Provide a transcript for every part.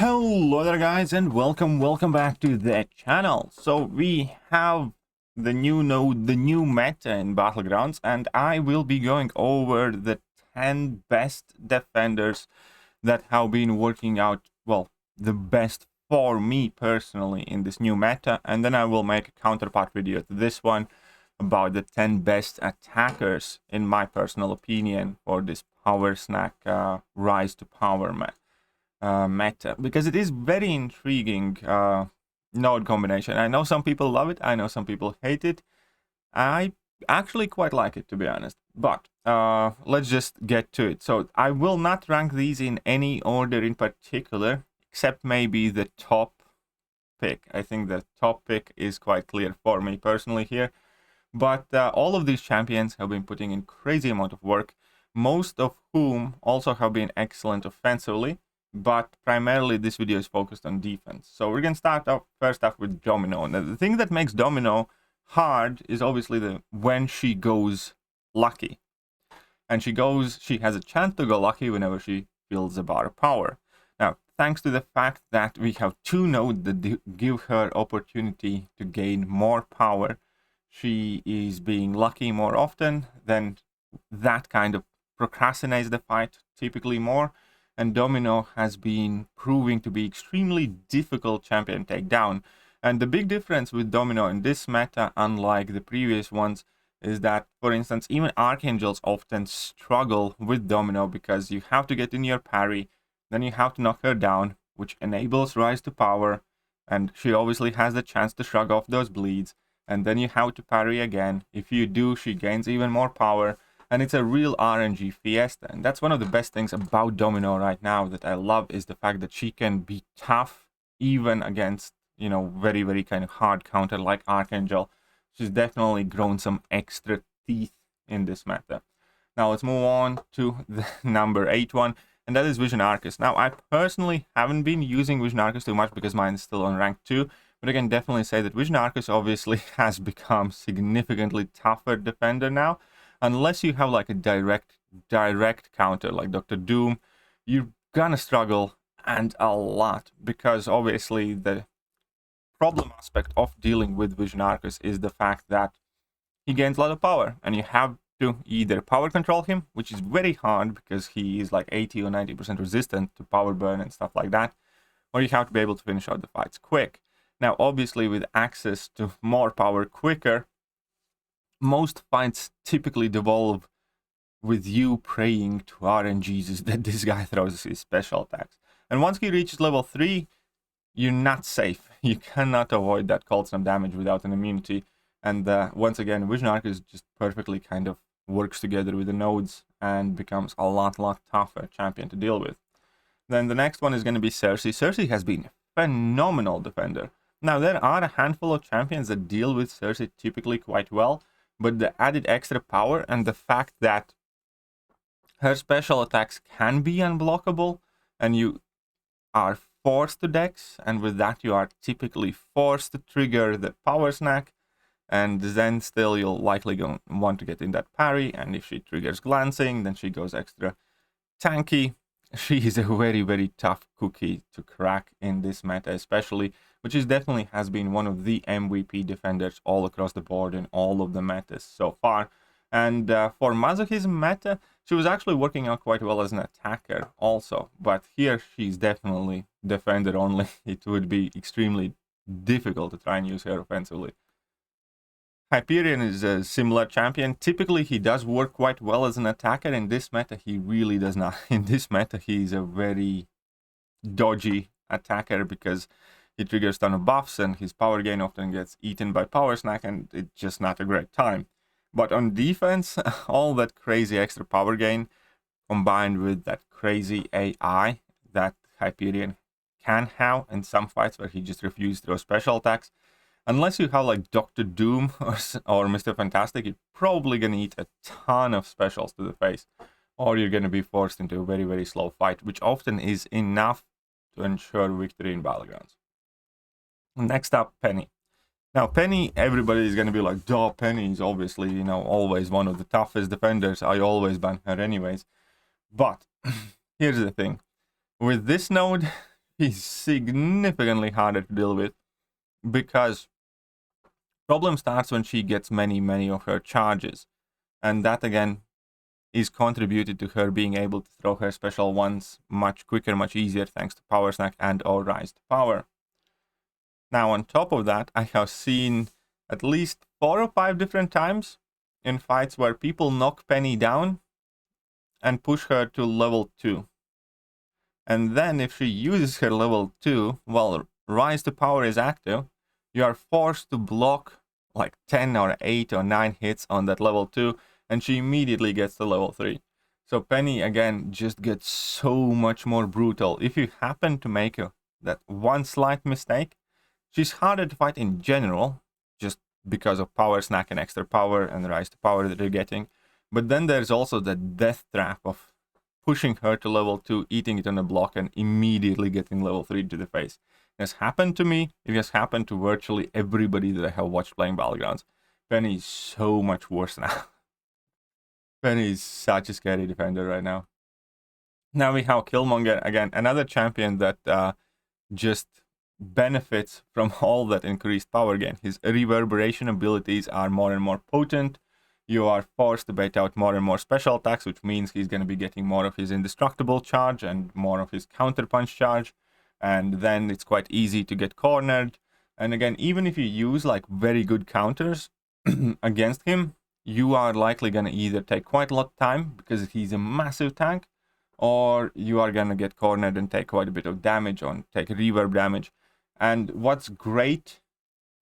Hello there guys, and welcome back to the channel. So we have the new node, the new meta in Battlegrounds, and I will be going over the 10 best defenders that have been working out, well, the best for me personally in this new meta, and then I will make a counterpart video to this one about the 10 best attackers in my personal opinion for this power snack rise to power meta, because it is very intriguing node combination. I know some people love it, I know some people hate it. I actually quite like it, to be honest, but let's just get to it. So I will not rank these in any order in particular, except maybe the top pick. I think the top pick is quite clear for me personally here, but all of these champions have been putting in crazy amount of work, most of whom also have been excellent offensively. But primarily this video is focused on defense. So we're going to start off first off with Domino. Now, the thing that makes Domino hard is obviously when she goes lucky. And she has a chance to go lucky whenever she feels a bar of power. Now, thanks to the fact that we have two nodes that give her opportunity to gain more power, she is being lucky more often. Then that kind of procrastinates the fight typically more. And Domino has been proving to be extremely difficult champion to take down. And the big difference with Domino in this meta, unlike the previous ones, is that, for instance, even Archangels often struggle with Domino because you have to get in your parry, then you have to knock her down, which enables rise to power, and she obviously has the chance to shrug off those bleeds, and then you have to parry again. If you do, she gains even more power. And it's a real RNG fiesta. And that's one of the best things about Domino right now that I love, is the fact that she can be tough even against, you know, very, very kind of hard counter like Archangel. She's definitely grown some extra teeth in this meta. Now let's move on to the number 8 one, and that is Vision Aarkus. Now I personally haven't been using Vision Aarkus too much because mine is still on rank 2. But I can definitely say that Vision Aarkus obviously has become significantly tougher defender now. Unless you have like a direct counter like Dr. Doom, you're gonna struggle, and a lot, because obviously the problem aspect of dealing with Vision Aarkus is the fact that he gains a lot of power, and you have to either power control him, which is very hard because he is like 80 or 90% resistant to power burn and stuff like that, or you have to be able to finish out the fights quick. Now obviously with access to more power quicker, most fights typically devolve with you praying to RNGs that this guy throws his special attacks. And once he reaches level 3, you're not safe. You cannot avoid that cold snap damage without an immunity. And once again, Vision Aarkus just perfectly kind of works together with the nodes and becomes a lot tougher champion to deal with. Then the next one is going to be Cersei. Cersei has been a phenomenal defender. Now there are a handful of champions that deal with Cersei typically quite well, but the added extra power and the fact that her special attacks can be unblockable and you are forced to dex, and with that you are typically forced to trigger the power snack, and then still you'll likely want to get in that parry, and if she triggers glancing, then she goes extra tanky. She is a very tough cookie to crack in this meta especially, which is definitely has been one of the MVP defenders all across the board in all of the metas so far. And for Masochism meta, she was actually working out quite well as an attacker also, but here she's definitely defender only. It would be extremely difficult to try and use her offensively. Hyperion is a similar champion. Typically he does work quite well as an attacker. In this meta he really does not. In this meta he's a very dodgy attacker because he triggers ton of buffs and his power gain often gets eaten by power snack, and it's just not a great time. But on defense, all that crazy extra power gain combined with that crazy AI that Hyperion can have in some fights where he just refuses to throw special attacks, unless you have like Dr. Doom or Mr. Fantastic, you're probably going to eat a ton of specials to the face, or you're going to be forced into a very slow fight, which often is enough to ensure victory in Battlegrounds. Next up, Penny. Now, Penny, everybody is going to be like, duh, Penny is obviously, you know, always one of the toughest defenders. I always ban her anyways. But here's the thing. With this node, he's significantly harder to deal with, because problem starts when she gets many of her charges, and that again is contributed to her being able to throw her special ones much quicker, much easier, thanks to Power Snack and or Rise to Power. Now on top of that, I have seen at least 4 or 5 different times in fights where people knock Penny down and push her to level 2. And then if she uses her level 2 while Rise to Power is active, you are forced to block like 10 or 8 or 9 hits on that level 2, and she immediately gets to level 3. So Penny again just gets so much more brutal. If you happen to make that one slight mistake, she's harder to fight in general, just because of Power Snack and extra power and Rise to Power that you're getting. But then there's also the death trap of pushing her to level 2, eating it on a block, and immediately getting level 3 to the face. It has happened to me. It has happened to virtually everybody that I have watched playing Battlegrounds. Penny is so much worse now. Penny is such a scary defender right now. Now we have Killmonger, again, another champion that just benefits from all that increased power gain. His reverberation abilities are more and more potent. You are forced to bait out more and more special attacks, which means he's going to be getting more of his indestructible charge and more of his counter punch charge. And then it's quite easy to get cornered. And again, even if you use like very good counters against him, you are likely going to either take quite a lot of time because he's a massive tank, or you are going to get cornered and take quite a bit of damage, or take reverb damage. And what's great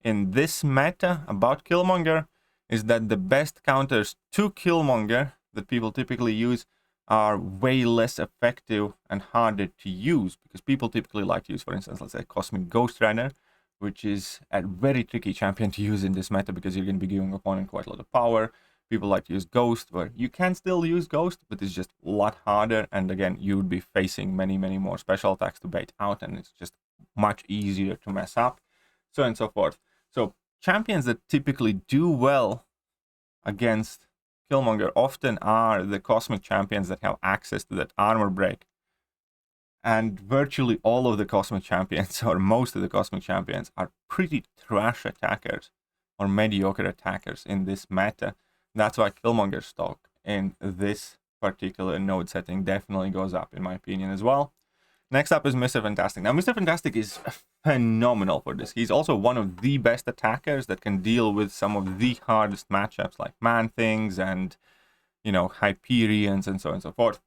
in this meta about Killmonger is that the best counters to Killmonger that people typically use are way less effective and harder to use, because people typically like to use, for instance, let's say Cosmic Ghost Rider, which is a very tricky champion to use in this meta because you're going to be giving opponent quite a lot of power. People like to use Ghost, where you can still use Ghost, but it's just a lot harder, and again, you would be facing many more special attacks to bait out, and it's just much easier to mess up, so on and so forth. So champions that typically do well against Killmonger often are the Cosmic champions that have access to that armor break. And virtually all of the Cosmic champions, or most of the Cosmic champions, are pretty trash attackers or mediocre attackers in this meta. That's why Killmonger's stock in this particular node setting definitely goes up, in my opinion, as well. Next up is Mr. Fantastic. Now, Mr. Fantastic is phenomenal for this. He's also one of the best attackers that can deal with some of the hardest matchups, like Man-Things and, you know, Hyperions and so on and so forth.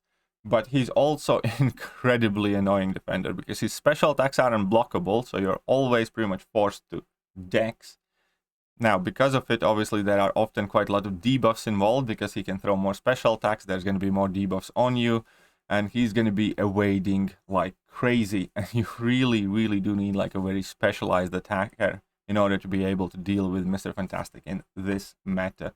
But he's also incredibly annoying defender, because his special attacks are unblockable, so you're always pretty much forced to dex. Now, because of it, obviously, there are often quite a lot of debuffs involved, because he can throw more special attacks, there's going to be more debuffs on you, and he's going to be evading like crazy, and you really do need like a very specialized attacker in order to be able to deal with Mr. Fantastic in this meta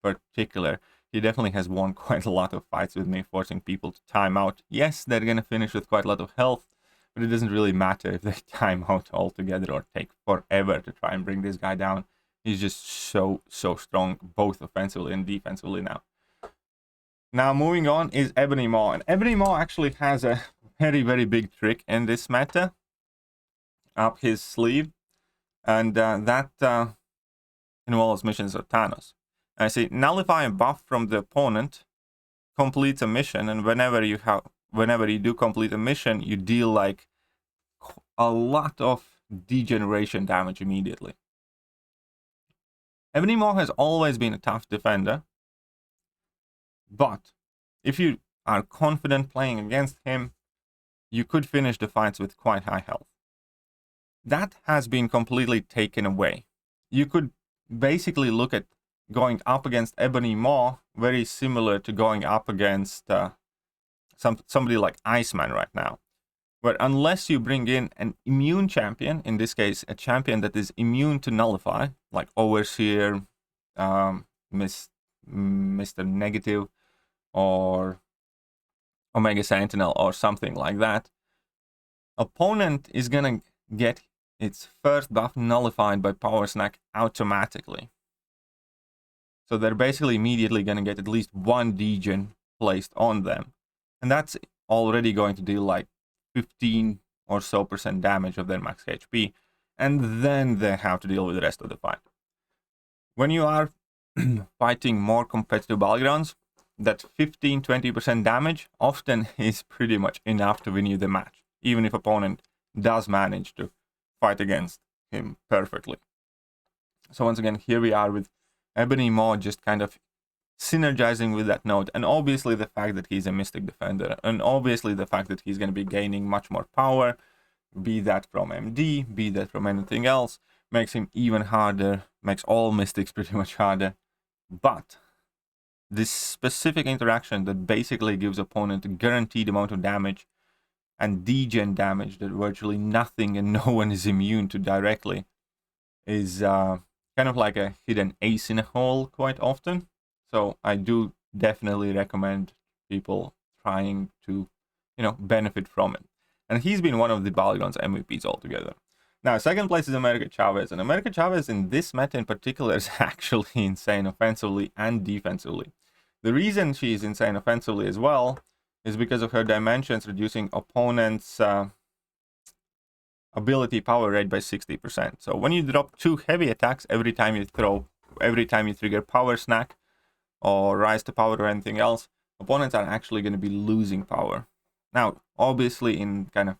particular. He definitely has won quite a lot of fights with me, forcing people to time out. Yes, they're going to finish with quite a lot of health, but it doesn't really matter if they time out altogether or take forever to try and bring this guy down. He's just so strong, both offensively and defensively now. Now, moving on is Ebony Maw. And Ebony Maw actually has a very big trick in this meta up his sleeve. And that involves missions of Thanos. I see, nullify a buff from the opponent completes a mission, and whenever you do complete a mission, you deal like a lot of degeneration damage immediately. Ebony Maw has always been a tough defender, but if you are confident playing against him, you could finish the fights with quite high health. That has been completely taken away. You could basically look at going up against Ebony Maw very similar to going up against somebody like Iceman right now, where unless you bring in an immune champion, in this case a champion that is immune to nullify, like Overseer, Mr. Negative, or Omega Sentinel, or something like that, opponent is gonna get its first buff nullified by Power Snack automatically. So they're basically immediately gonna get at least one degen placed on them. And that's already going to deal like 15 or so % damage of their max HP, and then they have to deal with the rest of the fight. When you are fighting more competitive battlegrounds, that 15-20% damage often is pretty much enough to win you the match, even if opponent does manage to fight against him perfectly. So once again, here we are with Ebony Maw just kind of synergizing with that node, and obviously the fact that he's a Mystic Defender, and obviously the fact that he's going to be gaining much more power, be that from MD, be that from anything else, makes him even harder, makes all Mystics pretty much harder. But this specific interaction that basically gives opponent a guaranteed amount of damage and degen damage that virtually nothing and no one is immune to directly is kind of like a hidden ace in a hole quite often. So I do definitely recommend people trying to, benefit from it. And he's been one of the Battlegrounds MVPs altogether. Now, second place is America Chavez. And America Chavez in this meta in particular is actually insane offensively and defensively. The reason she's insane offensively as well is because of her dimensions reducing opponents' ability power rate by 60%. So when you drop 2 heavy attacks every time you trigger Power Snack or Rise to Power or anything else, opponents are actually going to be losing power. Now, obviously in kind of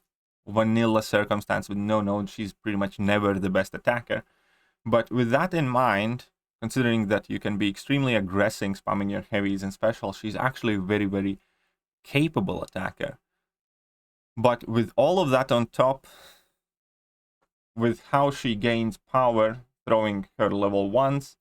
vanilla circumstance with no node, she's pretty much never the best attacker. But with that in mind, considering that you can be extremely aggressive spamming your heavies and special, she's actually a very, very capable attacker. But with all of that on top, with how she gains power throwing her level 1s,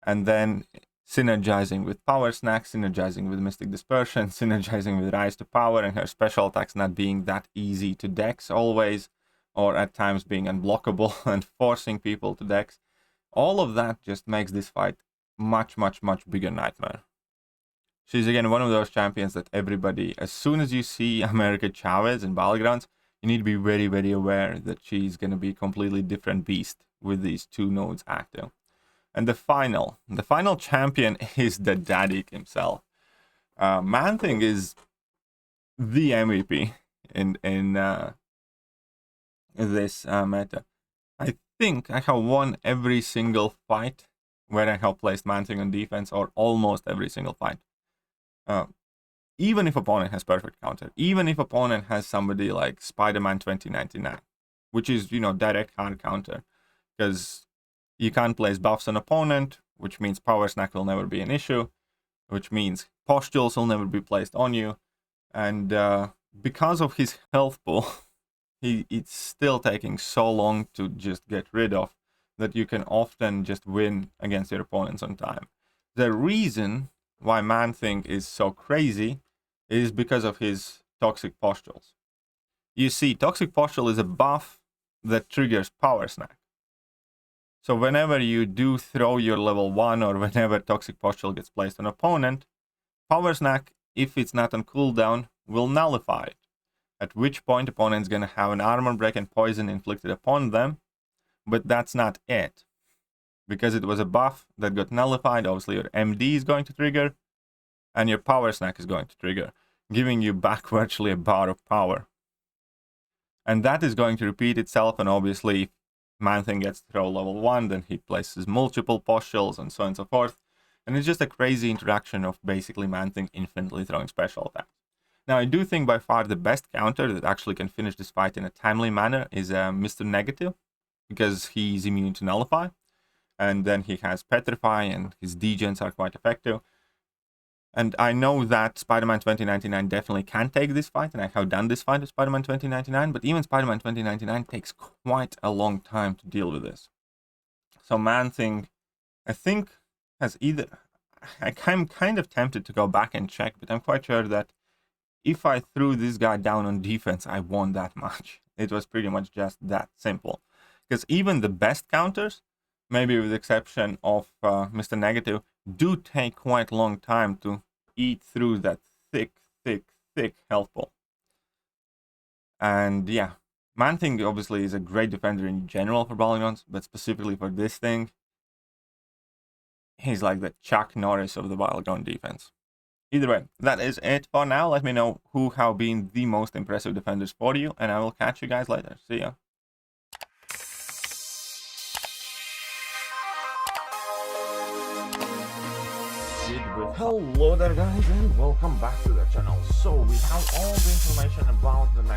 and then synergizing with Power Snack, synergizing with Mystic Dispersion, synergizing with Rise to Power, and her special attacks not being that easy to dex always, or at times being unblockable and forcing people to dex, all of that just makes this fight much, much, much bigger nightmare. She's again one of those champions that everybody, as soon as you see America Chavez in Battlegrounds, you need to be very, very aware that she's going to be a completely different beast with these 2 nodes active. And the final champion is the daddy himself. Man-Thing is the MVP in this meta. I think I have won every single fight where I have placed Man-Thing on defense, or almost every single fight. Even if opponent has perfect counter, even if opponent has somebody like Spider-Man 2099, which is, direct hard counter, because you can't place buffs on opponent, which means Power Snack will never be an issue, which means pustules will never be placed on you, and because of his health pool, it's still taking so long to just get rid of that you can often just win against your opponents on time. The reason why Man-Thing is so crazy is because of his Toxic Pustules. You see, Toxic Pustule is a buff that triggers Power Snack. So whenever you do throw your level 1, or whenever Toxic Pustule gets placed on opponent, Power Snack, if it's not on cooldown, will nullify it. At which point opponent's gonna have an armor break and poison inflicted upon them, but that's not it. Because it was a buff that got nullified, obviously your MD is going to trigger, and your Power Snack is going to trigger, giving you back virtually a bar of power. And that is going to repeat itself, and obviously if Man-Thing gets to throw level 1, then he places multiple pustules and so on and so forth. And it's just a crazy interaction of basically Man-Thing infinitely throwing special attacks. Now, I do think by far the best counter that actually can finish this fight in a timely manner is Mr. Negative, because he's immune to Nullify. And then he has Petrify, and his degens are quite effective. And I know that Spider-Man 2099 definitely can take this fight, and I have done this fight with Spider-Man 2099, but even Spider-Man 2099 takes quite a long time to deal with this. So Man-Thing, I think, has either... I'm kind of tempted to go back and check, but I'm quite sure that if I threw this guy down on defense, I won that much. It was pretty much just that simple. Because even the best counters, maybe with the exception of Mr. Negative, do take quite a long time to eat through that thick health pool. And yeah, Man-Thing obviously is a great defender in general for Battlegrounds, but specifically for this thing, he's like the Chuck Norris of the Battleground defense. Either way, that is it for now. Let me know who have been the most impressive defenders for you, and I will catch you guys later. See ya. Hello there guys, and welcome back to the channel. So we have all the information about the next